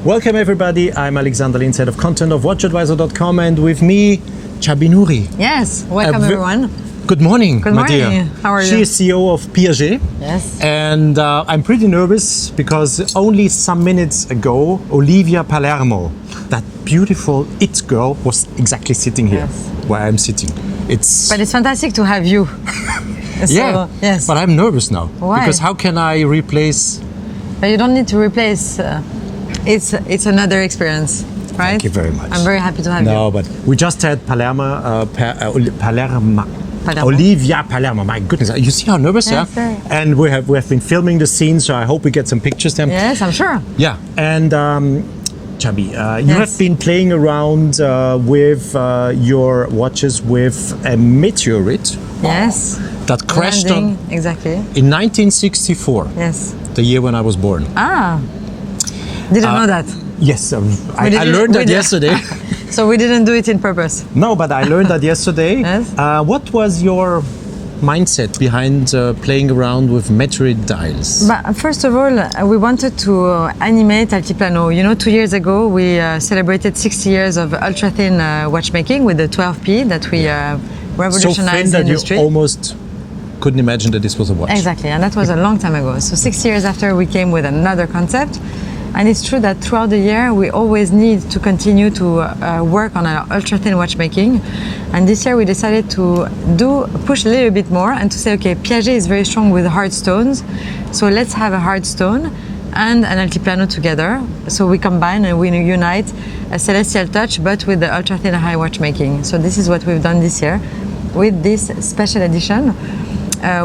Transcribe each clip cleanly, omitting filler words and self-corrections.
Welcome everybody, I'm Alexander Linz, head of content of WatchAdvisor.com, and with me, Chabi Nouri. Yes, welcome everyone. Good morning, Good my morning. dear. How are you? She is CEO of Piaget. Yes. And I'm pretty nervous because only some minutes ago, Olivia Palermo, that beautiful it girl, was exactly sitting here where I'm sitting. But it's fantastic to have you. Yeah, yes. But I'm nervous now. Why? Because how can I replace? But you don't need to replace. It's another experience, right? Thank you very much. I'm very happy to have you. No, but we just had Olivia Palermo. My goodness, you see how nervous I am? Sir. And we have been filming the scene, so I hope we get some pictures then. Yes, I'm sure. Yeah, and Chabi, you have been playing around with your watches with a meteorite. Yes. That crashed Landing, exactly. in 1964. Yes. The year when I was born. Ah. Didn't know that. Yes, I learned that yesterday. So we didn't do it in purpose. No, but I learned that yesterday. Yes. What was your mindset behind playing around with meteorite dials? But first of all, we wanted to animate Altiplano. You know, 2 years ago, we celebrated 60 years of ultra-thin watchmaking with the 12P that we revolutionized so thin the that industry. You almost couldn't imagine that this was a watch. Exactly, and that was a long time ago. So 6 years after, we came with another concept. And it's true that throughout the year, we always need to continue to work on our ultra-thin watchmaking. And this year we decided to push a little bit more and to say, okay, Piaget is very strong with hard stones. So let's have a hard stone and an Altiplano together. So we combine and we unite a celestial touch, but with the ultra-thin high watchmaking. So this is what we've done this year with this special edition.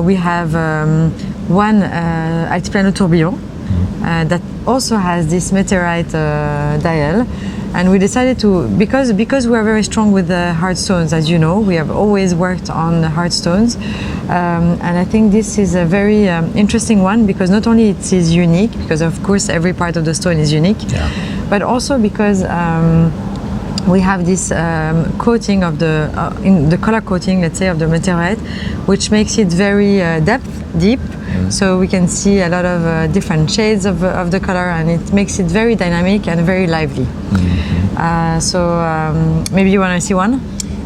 We have one Altiplano tourbillon that also has this meteorite dial, and we decided to, because we are very strong with the hard stones, as you know, we have always worked on the hard stones, and I think this is a very interesting one because not only it is unique, because of course every part of the stone is unique, but also because we have this coating of the color coating, let's say, of the meteorite, which makes it very deep. So we can see a lot of different shades of the color, and it makes it very dynamic and very lively. Maybe you want to see one?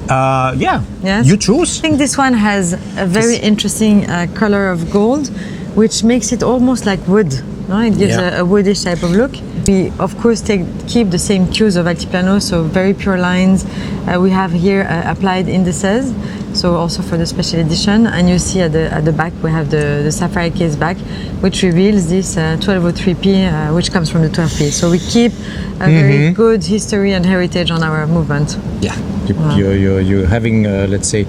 Yeah, yes? You choose. I think this one has a very interesting color of gold, which makes it almost like wood. No? It gives a woodish type of look. We, of course, keep the same cues of Altiplano, so very pure lines. We have here applied indices, so also for the special edition. And you see at the back, we have the sapphire case back, which reveals this 1203P, which comes from the 12P. So we keep a very good history and heritage on our movement. Yeah, you're having, let's say,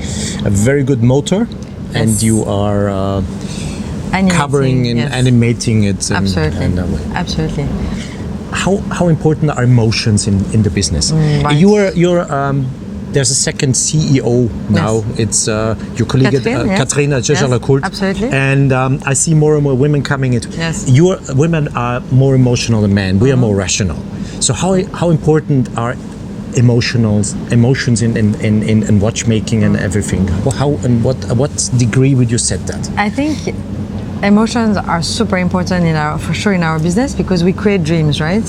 a very good motor, and you are covering and animating it. Absolutely. Absolutely. How important are emotions in the business? Right. There's a second CEO now. It's your colleague Katrina Jejalakult. Absolutely. And I see more and more women coming into. Yes. Women are more emotional than men. We are more rational. So how important are emotions in watchmaking and everything? What degree would you set that? I think emotions are super important for sure in our business because we create dreams, right?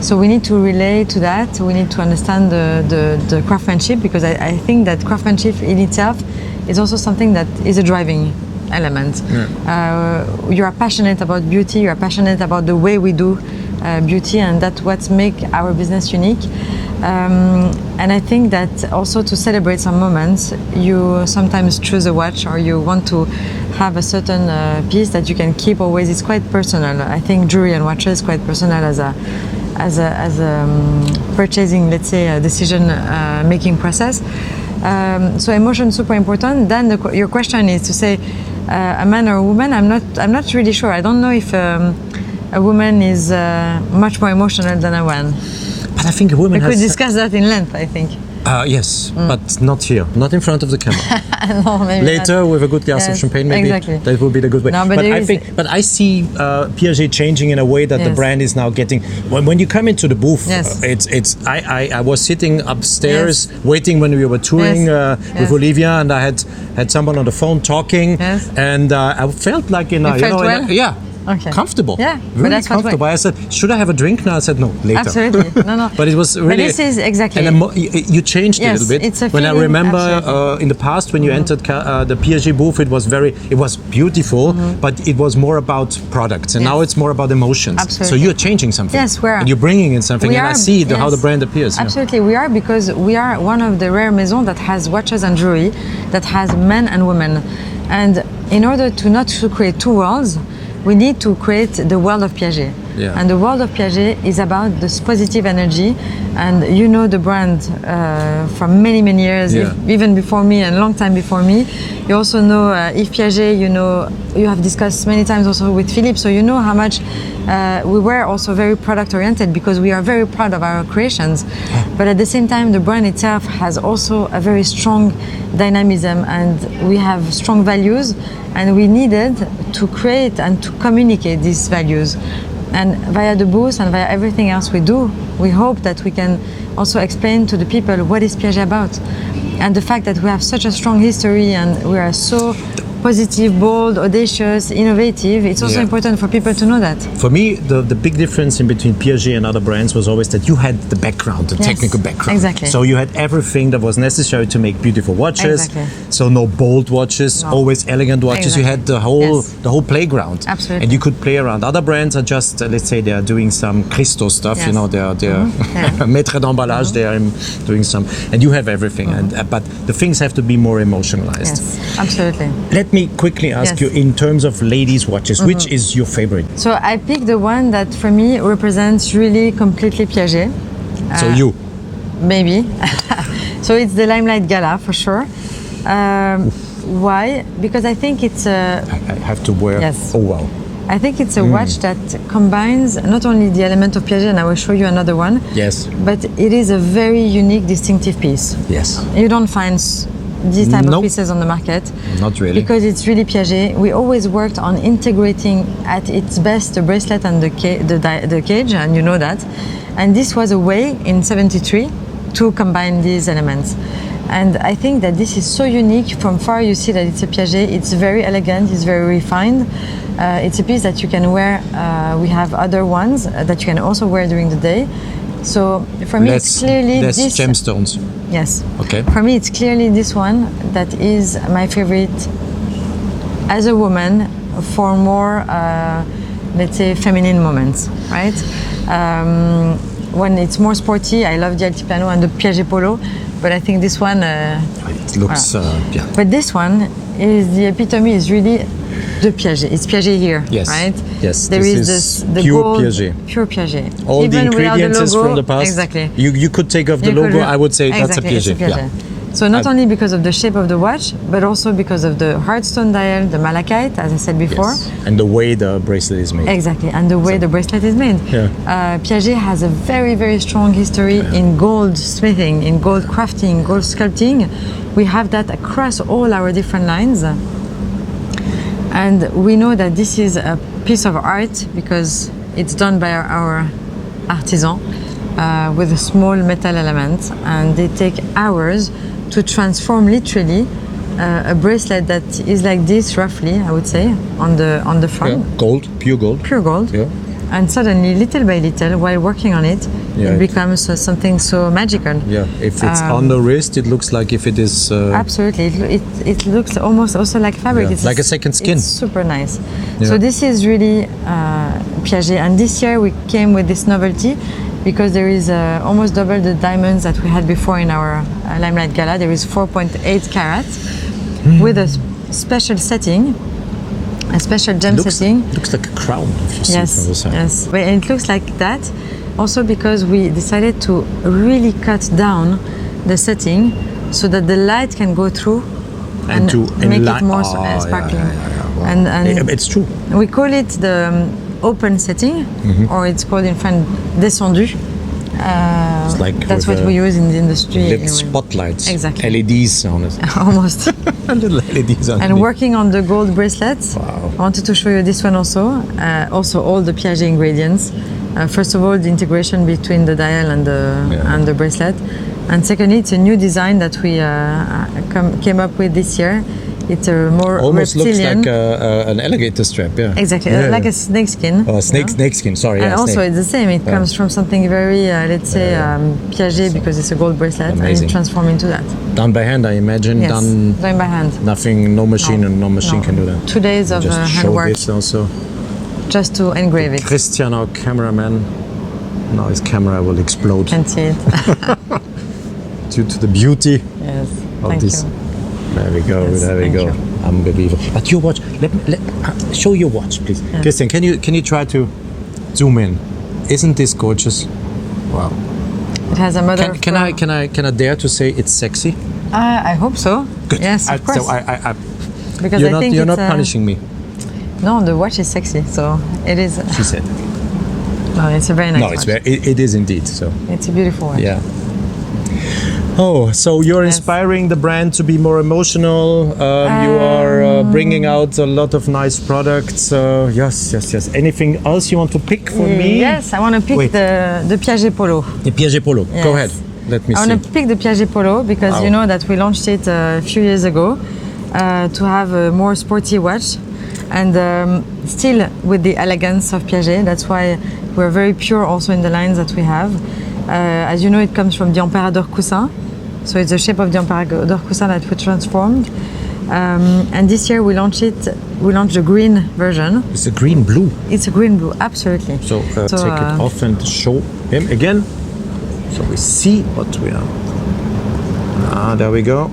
So we need to relate to that. We need to understand the craftsmanship, because I think that craftsmanship in itself is also something that is a driving element. You are passionate about beauty. You are passionate about the way we do beauty, and that's what makes our business unique. And I think that also to celebrate some moments, you sometimes choose a watch, or you want to have a certain piece that you can keep always. It's quite personal. I think jewelry and watches is quite personal as a purchasing, let's say, a decision making process. So emotion is super important. Then your question is to say a man or a woman. I'm not really sure. I don't know if a woman is much more emotional than a man. But I think a woman we could discuss that in length, I think. Yes, but not here, not in front of the camera. No, maybe later not. with a good glass of champagne, maybe that would be the good way. No, but I see Piaget changing in a way that the brand is now getting. When you come into the booth, I was sitting upstairs waiting when we were touring with Olivia, and I had someone on the phone talking, and I felt like Okay. comfortable. Yeah, but really that's what we- comfortable. I said, should I have a drink now? I said, no, later. Absolutely. No. But it was really. But this is exactly. And you changed Yes, a little bit. it's a when I feeling, remember absolutely. in the past when you entered the Piaget booth, it was beautiful, but it was more about products, and Yes. now it's more about emotions. Absolutely. So you're changing something. Yes, we are. And you're bringing in something, We and I are, see how the yes. brand appears. Absolutely, we are, because we are one of the rare maisons that has watches and jewelry that has men and women. And in order to not to create two worlds, we need to create the world of Piaget. Yeah. And the world of Piaget is about this positive energy. And you know the brand from many, many years, Yeah. even before me and long time before me. You also know SIhh Piaget, you know, you have discussed many times also with Philippe, so you know how much we were also very product oriented, because we are very proud of our creations. But at the same time, the brand itself has also a very strong dynamism, and we have strong values, and we needed to create and to communicate these values. And via the booth and via everything else we do, we hope that we can also explain to the people what is Piaget about. And the fact that we have such a strong history and we are so positive, bold, audacious, innovative, it's also Yeah. important for people to know that. For me, the big difference in between Piaget and other brands was always that you had the background, the Yes, technical background. exactly. So you had everything that was necessary to make beautiful watches. Exactly. So no bold watches, No. always elegant watches. Exactly. You had Yes. the whole playground. Absolutely. And you could play around. Other brands are just, let's say, they are doing some Christo stuff. Yes. You know, they're Yeah. maître d'emballage. They are doing some, and you have everything. And but the things have to be more emotionalized. Yes, absolutely. Let me quickly ask Yes. you, in terms of ladies' watches, which is your favorite? So I picked the one that for me represents really completely Piaget. So you. Maybe. So it's the Limelight Gala for sure. Why? Because I think it's a I have to wear. Yes. Oh wow. I think it's a watch that combines not only the element of Piaget, and I will show you another one, Yes. but it is a very unique, distinctive piece. Yes. You don't find these type Nope. of pieces on the market. Not really. Because it's really Piaget. We always worked on integrating at its best the bracelet and the cage, and you know that. And this was a way in '73 to combine these elements. And I think that this is so unique. From far you see that it's a Piaget. It's very elegant, it's very refined. It's a piece that you can wear. We have other ones that you can also wear during the day. So for me, it's clearly less this. gemstones. Yes. Okay. For me, it's clearly this one that is my favorite as a woman for more, let's say, feminine moments, right? When it's more sporty, I love the Altiplano and the Piaget Polo, but I think this one. It looks. Yeah. But this one is the epitome. Is really the Piaget. It's Piaget here, Yes. right? Yes, There this is is the pure gold, Piaget. Pure Piaget. All the Even without ingredients is logo, from the past. Exactly. You could take off the You could logo. I would say that's a exactly, it's Piaget. Yeah. So not only because of the shape of the watch, but also because of the hardstone dial, the malachite, as I said before. Yes. And the way the bracelet is made. Exactly, and the way the bracelet is made. Yeah. Piaget has a very, very strong history in gold smithing, in gold crafting, gold sculpting. We have that across all our different lines. And we know that this is a piece of art because it's done by our artisan with a small metal element, and they take hours to transform literally a bracelet that is like this, roughly, I would say, on the front. Yeah. Gold, pure gold. Pure gold. Yeah. And suddenly, little by little, while working on it, Yeah, it it- becomes something so magical. Yeah. If it's on the wrist, it looks like if it is. Absolutely, it looks almost also like fabric. Yeah, It's like a second skin. It's super nice. Yeah. So this is really Piaget, and this year we came with this novelty because there is almost double the diamonds that we had before in our Limelight Gala. There is 4.8 carat with a special setting, a special gem setting. Looks like a crown if you see it from the Yes, side. yes. But it looks like that also because we decided to really cut down the setting so that the light can go through and, to make enli- it more Oh, yeah, sparkling. Wow. And It's true. we call it the open setting, or it's called in French descendu. It's like That's with what we use in the industry. Little anyway. spotlights. Exactly. LEDs on it. Almost. Little LEDs on And it. working on the gold bracelets, Wow. I wanted to show you this one also. Also all the Piaget ingredients. First of all, the integration between the dial and the bracelet. And secondly, it's a new design that we came up with this year. It's a more Almost reptilian. looks like an alligator strap, yeah. Exactly, Yeah, like yeah. a snake skin. Oh, snake, you know? snake skin, sorry. And yeah, also, snake. it's the same. It comes from something very, let's say, Piaget, because it's a gold bracelet, Amazing. and it transforms into that. Done by hand, I imagine. Yes, Done by hand. nothing, no machine, No, and no machine no. can do that. 2 days of Just show handwork this also. just to engrave it. Christian, our cameraman. Now his camera will explode Can see it. due to the beauty Yes, of thank this. you. There we go. Yes, there we thank go. you. Unbelievable. But your watch. Let show your watch, please. Christian, can you try to zoom in? Isn't this gorgeous? Wow. It has a mother. Can I dare to say it's sexy? I hope so. Good. Yes, of course. So I because you're I not think you're it's, not punishing me. No, the watch is sexy, so it is. She said. No, it's a very nice No, watch. it's very. It is indeed. So It's a beautiful watch. yeah. Oh, so you're Yes. inspiring the brand to be more emotional. You are bringing out a lot of nice products. Yes. Anything else you want to pick for me? Yes, I want to pick Wait. the Piaget Polo. The Piaget Polo. Go Yes. ahead. Let me I see. want to pick the Piaget Polo because Wow. you know that we launched it a few years ago to have a more sporty watch, and still with the elegance of Piaget. That's why we're very pure also in the lines that we have. As you know, it comes from the Emperador Coussin, so it's the shape of the Emperador Coussin that we transformed. And this year we launched it. We launched the green version. It's a green blue. It's a green blue, absolutely. So take it off and show him again. So we see what we are. There we go.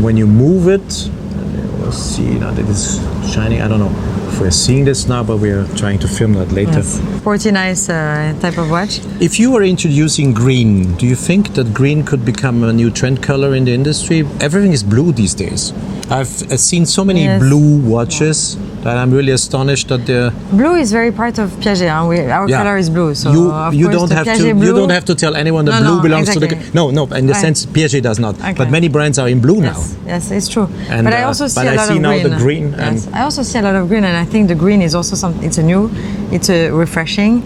When you move it, you will see that it is shining. I don't know if we're seeing this now, but we are trying to film that later. Yes. Sporty, nice type of watch. If you were introducing green, do you think that green could become a new trend color in the industry? Everything is blue these days. I've seen so many Yes. blue watches that I'm really astonished that they're. Blue is very part of Piaget. Huh? Our Yeah. color is blue, so you of you course don't the have to Piaget you blue, don't have to tell anyone that No, blue no, belongs to the exactly. no in the Right. sense Piaget does not, Okay. but many brands are in blue now. Yes, it's true. And, but I also see but a I lot see of now green. the green and- Yes, I also see a lot of green, and I think the green is also it's a new, it's a refreshing.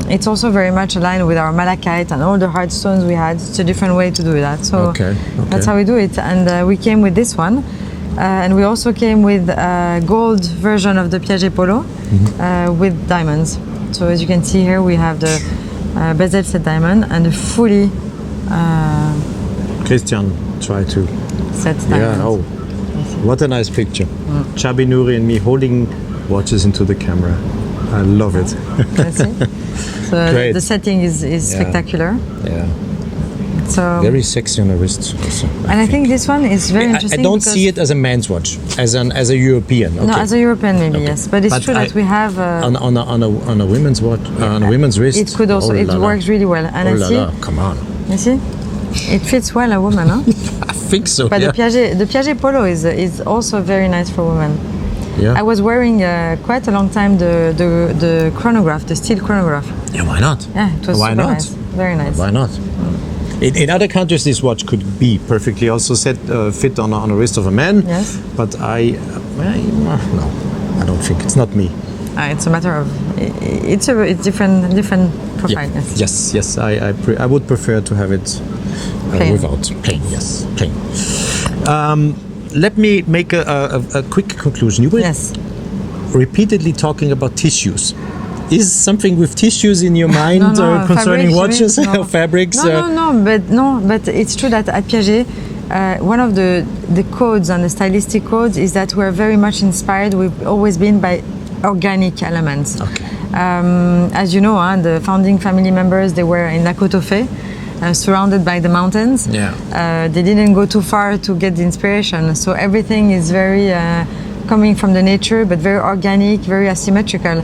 It's also very much aligned with our malachite and all the hard stones we had. It's a different way to do that. So Okay. that's how we do it. And we came with this one. And we also came with a gold version of the Piaget Polo with diamonds. So as you can see here, we have the bezel set diamond and the fully Christian, try to. set diamond. Yeah. Oh, what a nice picture. Chabi Nouri and me holding watches into the camera. I love it. Let's see. So Great. the setting is spectacular. Yeah. So Very sexy on the wrist also. and I think this one is very I interesting. don't because- see it as a man's watch, as a European. Okay. No, as a European maybe yes, but it's But true that we have. on a women's watch, on a women's wrist. It could also. Oh It la la. works really well, and Oh I la see. la, come on. You see, it fits well a woman, huh? I think so. But yeah. the Piaget Polo is also very nice for women. Yeah. I was wearing quite a long time the chronograph, the steel chronograph. Yeah, why not? Yeah, it was Why super not? nice, very nice. Why not? In other countries, this watch could be perfectly also fit on a wrist of a man. Yes. But no, I don't think it's not me. It's a matter of it's different profile. Yeah. Yes. I would prefer to have it Plain. without plain. Yes, plain. Let me make a quick conclusion. You were Yes. repeatedly talking about tissues. Is something with tissues in your mind concerning fabrics, watches you mean? or fabrics? No, but it's true that at Piaget, one of the codes and the stylistic codes is that we're very much inspired. We've always been by organic elements. Okay. As you know, the founding family members, they were in La Côte aux Fées, surrounded by the mountains. Yeah. They didn't go too far to get the inspiration. So everything is very coming from the nature, but very organic, very asymmetrical.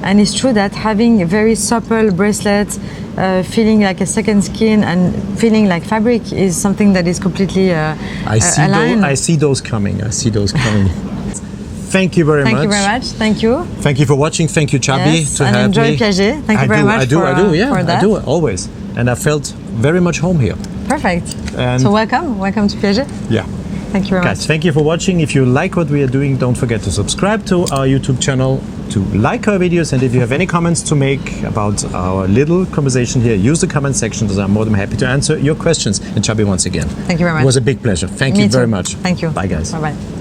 And it's true that having a very supple bracelets, feeling like a second skin and feeling like fabric is something that is completely aligned. I see those coming. Thank you very much. Thank you very much. Thank you. Thank you for watching. Thank you, Chabi, Yes, to and have enjoy me. Piaget. Thank you very much I do. for that. I do always, and I felt very much home here. Perfect. And- So welcome to Piaget. Yeah. Thank you very Guys, much. thank you for watching. If you like what we are doing, don't forget to subscribe to our YouTube channel to like our videos, and if you have any comments to make about our little conversation here, use the comment section, as I'm more than happy to answer your questions. And Chabi, once again, Thank you very much. it was a big pleasure. Thank Me you very too. much. Thank you. Bye, guys. Bye-bye.